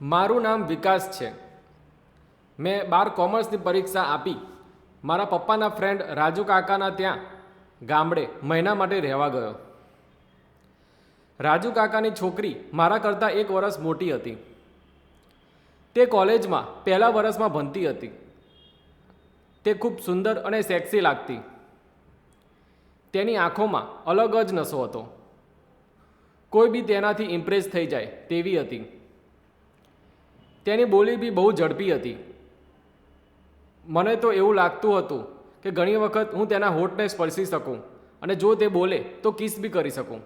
મારું નામ વિકાસ છે. મેં 12 કોમર્સની પરીક્ષા આપી મારા પપ્પાના ફ્રેન્ડ રાજુ કાકાના ત્યાં ગામડે મહિના માટે રહેવા ગયો. રાજુ કાકાની છોકરી મારા કરતાં 1 વર્ષ મોટી હતી. તે કોલેજમાં પહેલા વર્ષમાં ભણતી હતી. તે ખૂબ સુંદર અને સેક્સી લાગતી. તેની આંખોમાં અલગ જ નશો હતો. કોઈ બી તેનાથી ઇમ્પ્રેસ થઈ જાય તેવી હતી. તેની બોલી બી બહુ ઝડપી હતી. મને તો એવું લાગતું હતું કે ઘણી વખત હું તેના હોઠને સ્પર્શી શકું અને જો તે બોલે તો કિસ બી કરી શકું.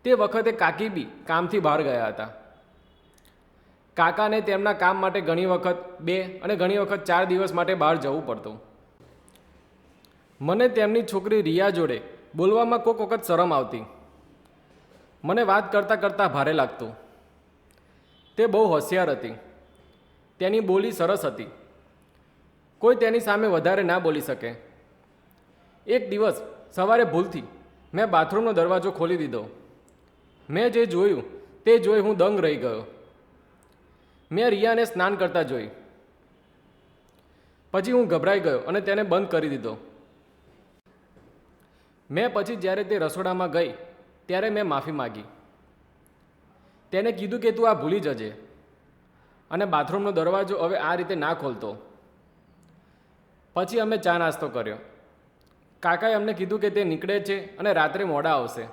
તે વખતે કાકી બી કામથી બહાર ગયા હતા. કાકાને તેમના કામ માટે ઘણી વખત 2 અને ઘણી વખત 4 દિવસ માટે બહાર જવું પડતું. મને તેમની છોકરી રિયા જોડે બોલવામાં કોઈક વખત શરમ આવતી. મને વાત કરતાં કરતાં ભારે લાગતું. તે બહુ હોશિયાર હતી. તેની બોલી સરસ હતી. કોઈ તેની સામે વધારે ના બોલી શકે. એક દિવસ સવારે ભૂલથી મેં બાથરૂમનો દરવાજો ખોલી દીધો. મેં જે જોયું તે જોઈ હું દંગ રહી ગયો. મેં રિયાને સ્નાન કરતા જોઈ. પછી હું ગભરાઈ ગયો અને તેને બંધ કરી દીધો. મેં પછી જ્યારે તે રસોડામાં ગઈ ત્યારે મેં માફી માગી. તેને કીધું કે તું આ ભૂલી જજે અને બાથરૂમનો દરવાજો હવે આ રીતે ના ખોલતો. પછી અમે ચા નાસ્તો કર્યો. કાકાએ અમને કીધું કે તે નીકળે છે અને રાત્રે મોડા આવશે.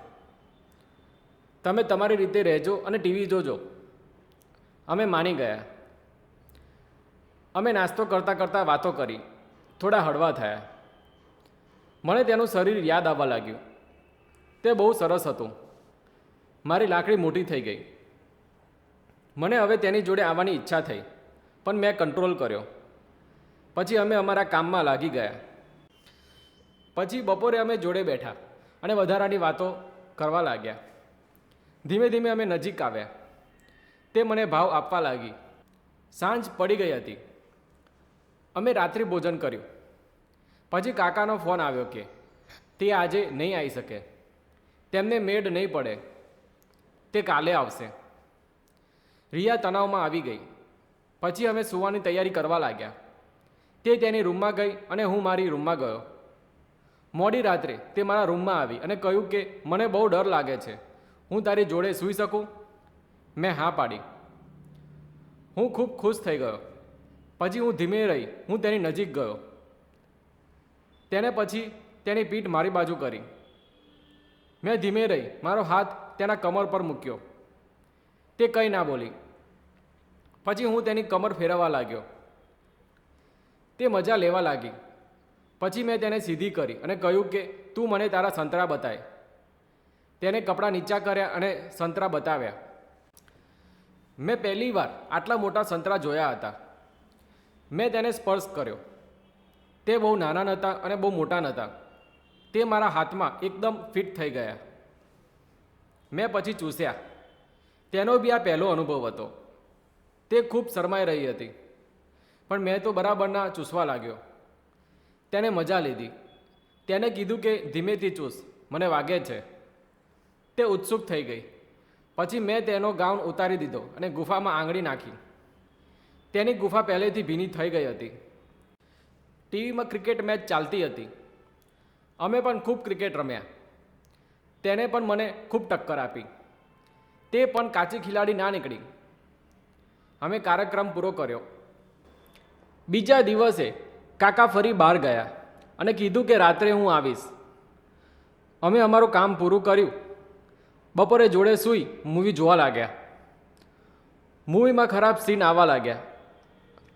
તમે તમારી રીતે રહેજો અને ટીવી જોજો. અમે માની ગયા. અમે નાસ્તો કરતાં કરતાં વાતો કરી. થોડા હળવા થયા. મને તેનું શરીર યાદ આવવા લાગ્યું. તે બહુ સરસ હતું. મારી લાકડી મોટી થઈ ગઈ. મને હવે તેની જોડે આવવાની ઈચ્છા થઈ પણ મેં કંટ્રોલ કર્યો. પછી અમે અમારા કામમાં લાગી ગયા. પછી બપોરે અમે જોડે બેઠા અને વધારાની વાતો કરવા લાગ્યા. ધીમે ધીમે અમે નજીક આવ્યા. તે મને ભાવ આપવા લાગી. સાંજ પડી ગઈ હતી. અમે રાત્રિ ભોજન કર્યું. પછી કાકાનો ફોન આવ્યો કે તે આજે નહીં આવી શકે. તેમને મેળ નહીં પડે. તે કાલે આવશે. રિયા તણાવમાં આવી ગઈ. પછી અમે સૂવાની તૈયારી કરવા લાગ્યા. તે તેની રૂમમાં ગઈ અને હું મારી રૂમમાં ગયો. મોડી રાત્રે તે મારા રૂમમાં આવી અને કહ્યું કે મને બહુ ડર લાગે છે. હું તારી જોડે સૂઈ શકું? મેં હા પાડી. હું ખૂબ ખુશ થઈ ગયો. પછી હું ધીમે રહી હું તેની નજીક ગયો. તેને પછી તેની પીઠ મારી બાજુ કરી. મેં ધીમે રહી મારો હાથ તેના કમર પર મૂક્યો. તે કંઈ ના બોલી. પછી હું તેની કમર ફેરવવા લાગ્યો. તે મજા લેવા લાગી. પછી મેં તેને સીધી કરી અને કહ્યું કે તું મને તારા સંતરા બતાય. તેને કપડાં નીચા કર્યા અને સંતરા બતાવ્યા. મેં પહેલી વાર આટલા મોટા સંતરા જોયા હતા. મેં તેને સ્પર્શ કર્યો. તે બહુ નાના નહોતા અને બહુ મોટા નહોતા. તે મારા હાથમાં એકદમ ફિટ થઈ ગયા. મેં પછી ચૂસ્યા. તેનો બી આ પહેલો અનુભવ હતો. તે ખૂબ શરમાઈ રહી હતી પણ મેં તો બરાબરના ચૂસવા લાગ્યો. તેને મજા લીધી. તેને કીધું કે ધીમેથી ચૂસ, મને વાગે છે. તે ઉત્સુક થઈ ગઈ. પછી મેં તેનો ગાઉન ઉતારી દીધો અને ગુફામાં આંગળી નાખી. તેની ગુફા પહેલેથી ભીની થઈ ગઈ હતી. ટીવીમાં ક્રિકેટ મેચ ચાલતી હતી. અમે પણ ખૂબ ક્રિકેટ રમ્યા. તેને પણ મને ખૂબ ટક્કર આપી. તે પણ કાચી ખિલાડી ના નીકળી. અમે કાર્યક્રમ પૂરો કર્યો. બીજા દિવસે કાકા ફરી બહાર ગયા અને કીધું કે રાત્રે હું આવીશ. અમે અમારું કામ પૂરું કર્યું. બપોરે જોડે સૂઈ મૂવી જોવા લાગ્યા. મૂવીમાં ખરાબ સીન આવવા લાગ્યા.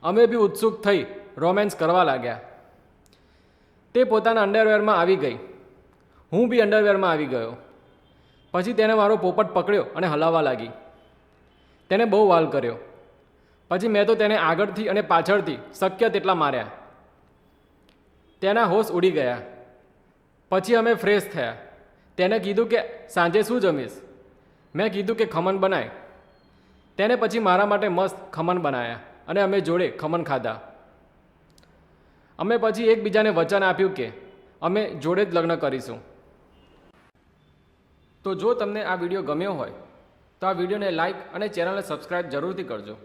અમે બી ઉત્સુક થઈ રોમેન્સ કરવા લાગ્યા. તે પોતાના અંડરવેરમાં આવી ગઈ. હું બી અંડરવેરમાં આવી ગયો. પછી તેને મારો પોપટ પકડ્યો અને હલાવવા લાગી. તેને બહુ વાલ કર્યો. પછી મેં તો તેને આગળથી અને પાછળથી શક્ય તેટલા માર્યા. તેના હોશ ઉડી ગયા. પછી અમે ફ્રેશ થયા. તેને કીધું કે સાંજે શું જમીશ? મેં કીધું કે ખમણ બનાય. તેને પછી મારા માટે મસ્ત ખમણ બનાવ્યા અને અમે જોડે ખમણ ખાધા. અમે પછી એકબીજાને વચન આપ્યું કે અમે જોડે જ લગ્ન કરીશું. તો જો તમને આ વિડીયો ગમ્યો હોય તો આ વિડીયોને લાઈક અને ચેનલને સબસ્ક્રાઈબ જરૂરથી કરજો.